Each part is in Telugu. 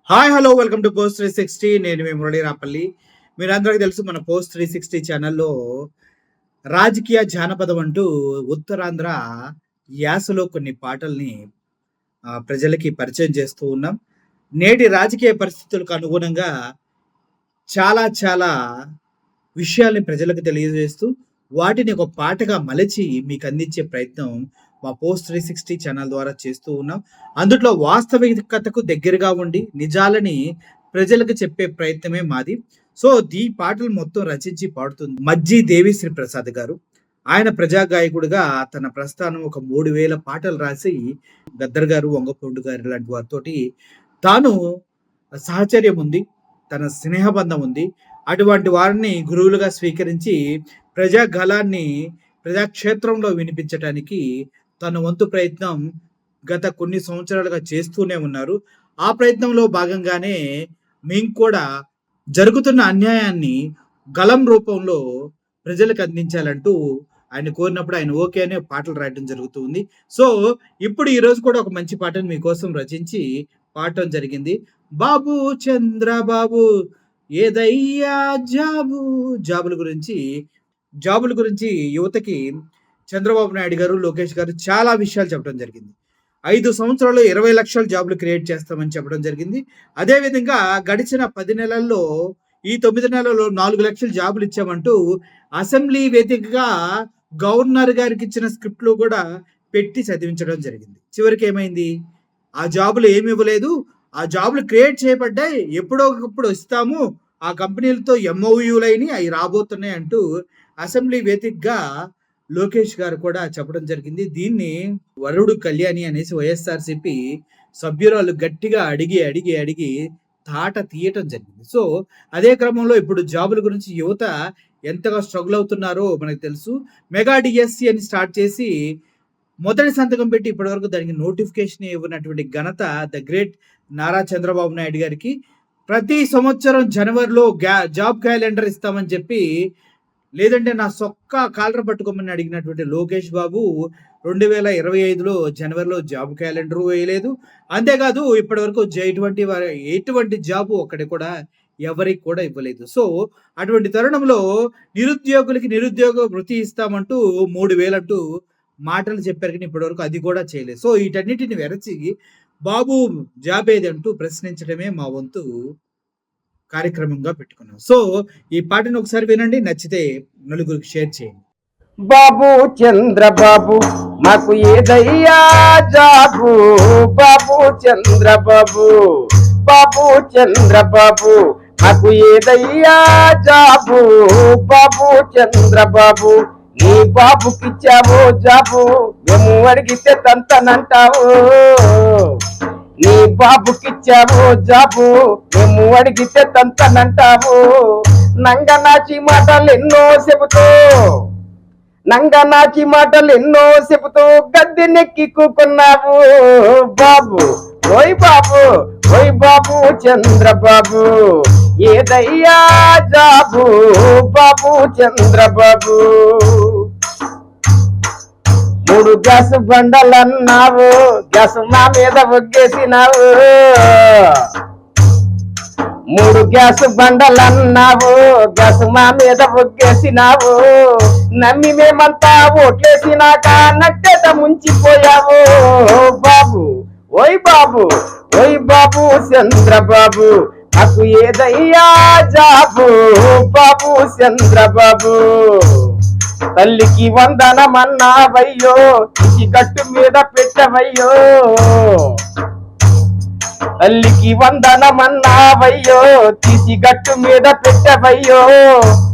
Hi hello welcome to post 360. నేను మీ మురళీ రాపల్లి. మీరందరికీ తెలుసు మన పోస్ట్ 360 ఛానల్లో రాజకీయ జానపదం అంటూ ఉత్తరాంధ్ర యాసలో కొన్ని పాటల్ని ప్రజలకి పరిచయం చేస్తూ ఉన్నాం. నేటి రాజకీయ పరిస్థితులకు అనుగుణంగా చాలా చాలా విషయాల్ని ప్రజలకు తెలియజేస్తూ వాటిని ఒక పాటగా మలచి మీకు అందించే ప్రయత్నం మా పోస్ట్ 360 ఛానల్ ద్వారా చేస్తూ ఉన్నాం. అందులో వాస్తవికతకు దగ్గరగా ఉండి నిజాలని ప్రజలకు చెప్పే ప్రయత్నమే మాది. సో ఈ పాటలు మొత్తం రచించి పాడుతుంది మజ్జి దేవిశ్రీ ప్రసాద్ గారు. ఆయన ప్రజా గాయకుడిగా తన ప్రస్థానం ఒక 3000 పాటలు రాసి గద్దర్ గారు, వంగపూండు గారు లాంటి వారితోటి తాను సహచర్యం ఉంది, తన స్నేహబంధం ఉంది. అటువంటి వారిని గురువులుగా స్వీకరించి ప్రజా గళాన్ని ప్రజాక్షేత్రంలో వినిపించటానికి తన వంతు ప్రయత్నం గత కొన్ని సంవత్సరాలుగా చేస్తూనే ఉన్నారు. ఆ ప్రయత్నంలో భాగంగానే మేము కూడా జరుగుతున్న అన్యాయాన్ని గళం రూపంలో ప్రజలకు అందించాలంటూ ఆయన కోరినప్పుడు ఆయన ఓకే అనే పాటలు రాయడం జరుగుతుంది. సో ఇప్పుడు ఈరోజు కూడా ఒక మంచి పాటను మీకోసం రచించి పాడటం జరిగింది. బాబు చంద్రబాబు ఏదయ్యా జాబుల గురించి యువతకి చంద్రబాబు నాయుడు గారు, లోకేష్ గారు చాలా విషయాలు చెప్పడం జరిగింది. 5 సంవత్సరాల్లో 20 లక్షల జాబులు క్రియేట్ చేస్తామని చెప్పడం జరిగింది. అదేవిధంగా గడిచిన 10 నెలల్లో ఈ 9 నెలల్లో 4 లక్షల జాబులు ఇచ్చామంటూ అసెంబ్లీ వేదికగా గవర్నర్ గారికి ఇచ్చిన స్క్రిప్ట్లో కూడా పెట్టి చదివించడం జరిగింది. చివరికి ఏమైంది? ఆ జాబులు ఏమి ఇవ్వలేదు. ఆ జాబులు క్రియేట్ చేయబడ్డాయి, ఎప్పుడో ఒకప్పుడు ఇస్తాము, ఆ కంపెనీలతో ఎంఓయూలైని అవి రాబోతున్నాయి అంటూ అసెంబ్లీ వేదికగా లోకేష్ గారు కూడా చెప్పడం జరిగింది. దీన్ని వరుడు కళ్యాణి అనేసి వైఎస్ఆర్సీపీ సభ్యురాలు గట్టిగా అడిగి తాట తీయటం జరిగింది. సో అదే క్రమంలో ఇప్పుడు జాబుల గురించి యువత ఎంతగా స్ట్రగుల్ అవుతున్నారో మనకు తెలుసు. మెగా డిఎస్సి అని స్టార్ట్ చేసి మొదటి సంతకం పెట్టి ఇప్పటివరకు దానికి నోటిఫికేషన్ ఇవ్వనటువంటి ఘనత ద గ్రేట్ నారా చంద్రబాబు నాయుడు గారికి. ప్రతి సంవత్సరం జనవరిలో జాబ్ క్యాలెండర్ ఇస్తామని చెప్పి, లేదంటే నా సొక్క కాలర పట్టుకోమని అడిగినటువంటి లోకేష్ బాబు 2025లో జనవరిలో జాబ్ క్యాలెండర్ వేయలేదు. అంతేకాదు ఇప్పటి వరకు ఎటువంటి జాబు ఒక్కటి కూడా ఎవరికి కూడా ఇవ్వలేదు. సో అటువంటి తరుణంలో నిరుద్యోగులకి నిరుద్యోగ వృత్తి ఇస్తామంటూ 3000 అంటూ మాటలు చెప్పారు, కానీ ఇప్పటి వరకు అది కూడా చేయలేదు. సో వీటన్నిటిని వెరచి బాబు జాబ్ ఏది అంటూ ప్రశ్నించడమే మా వంతు కార్యక్రమంగా పెట్టుకున్నాం. సో ఈ పాటను ఒకసారి వినండి, నచ్చితే నలుగురికి షేర్ చేయండి. బాబు చంద్రబాబు మాకు ఏదయ్యా జాబు, బాబు చంద్రబాబు, బాబు చంద్రబాబు మాకు ఏదయ్యా జాబు, బాబు చంద్రబాబు నీ బాబుకిచ్చావో జాబు, మేము అడిగితే తంతనంటావు. నీ బాబుకిచ్చావో జాబు, మేము అడిగితే తంతనంటావు. నంగనాచి మాటలు ఎన్నో చెబుతూ గద్దె నెక్కి కూకున్నావు బాబు. ఓయ్ బాబు చంద్రబాబు ఏదయ్యా జాబు, బాబు చంద్రబాబు. 3 గ్యాస్ బండలన్నావు, గ్యాస్ మా మీద ఒగ్గేసినావు. 3 గ్యాస్ బండలన్నావు, గ్యాస్ మా మీద ఒగ్గేసినావు. నమ్మి మేమంతా ఓట్లేసినాక నట్టేట ముంచిపోయావు బాబు. ఓయ్ బాబు చంద్రబాబు మాకు ఏదయ్యా జాబు, బాబు చంద్రబాబు. తల్లికి వందనమన్నావయ్యో, ఇంటి గట్టు మీద పెట్టవయ్యో. తల్లికి వందనమన్నావయ్యో, తీసి గట్టు మీద పెట్టవయ్యో.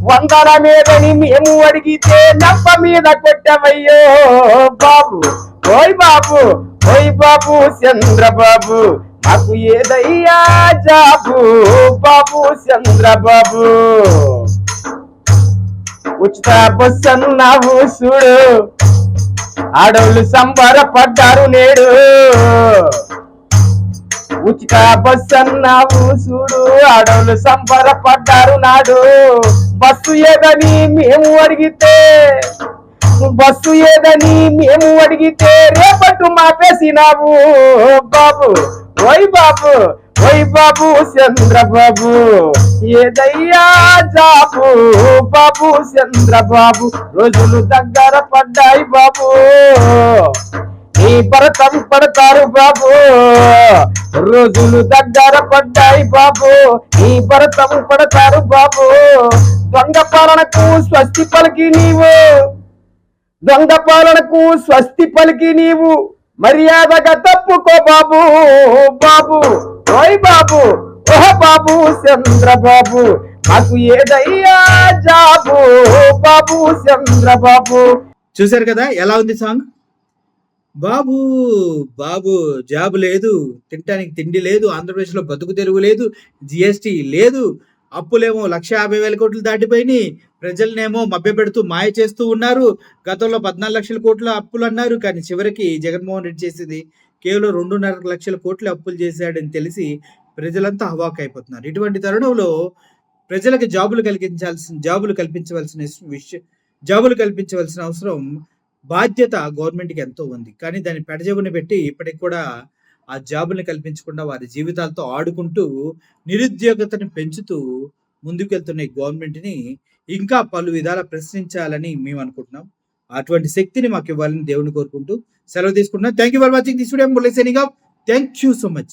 వందన మీదని మేము అడిగితే నప్ప మీద కొట్టవయ్యో బాబు. ఓయ్ బాబు చంద్రబాబు మాకు ఏదయ్యా జాబు, బాబు చంద్రబాబు. ఉచిత బస్సు అన్నావు చూడు, ఆడోళ్ళు సంబరపడ్డారు నేడు. ఉచిత బస్సు అన్నావు చూడు, ఆడోళ్ళు సంబరపడ్డారు నాడు. బస్సు ఏదని మేము అడిగితే రేపట్టు మాపేసినావు బాబు. ఓయ్ ఓయ్ బాబు చంద్రబాబు ఏదయ్యా జాబు బాబు చంద్రబాబు రోజులు దగ్గర పడ్డాయి బాబు నీ భరతం పడతారు బాబు రోజులు దగ్గర పడ్డాయి బాబు నీ భరతం పడతారు బాబు దొంగ పాలనకు స్వస్తి పలికి నీవు దొంగ పాలనకు స్వస్తి పలికి నీవు మర్యాదగా తప్పుకో బాబు బాబు ఓయ్ బాబు ఓహ బాబు చంద్రబాబు మాకు ఏదయ్యా జాబు బాబు చంద్రబాబు. చూశారు కదా ఎలా ఉంది సాంగ్? బాబు బాబు జాబ్ లేదు, తినటానికి తిండి లేదు, ఆంధ్రప్రదేశ్లో బతుకు తెరువు లేదు, జిఎస్టీ లేదు, అప్పులేమో 1,50,000 కోట్లు దాటిపోయినాయి, ప్రజలనేమో మభ్యపెడుతూ మాయ చేస్తూ ఉన్నారు. గతంలో 14 లక్షల కోట్ల అప్పులు అన్నారు, కానీ చివరికి జగన్మోహన్ రెడ్డి చేసేది కేవలం 2.5 లక్షల కోట్ల అప్పులు చేశాడని తెలిసి ప్రజలంతా హవాక్ అయిపోతున్నారు. ఇటువంటి తరుణంలో ప్రజలకు జాబులు కల్పించవలసిన అవసరం, బాధ్యత గవర్నమెంట్‌కి ఎంతో ఉంది. కానీ దాన్ని పెడచెవిన పెట్టి ఇప్పటికి కూడా ఆ జాబుల్ని కల్పించకుండా వారి జీవితాలతో ఆడుకుంటూ నిరుద్యోగతను పెంచుతూ ముందుకెళ్తున్న ఈ గవర్నమెంట్‌ని ఇంకా పలు విధాలా ప్రశ్నించాలని మేము అనుకుంటున్నాం. అటువంటి శక్తిని మాకు ఇవ్వాలని దేవుడిని కోరుకుంటూ సెలవు తీసుకుంటున్నాం. Thank you for watching this video. Murali signing off. Thank you so much.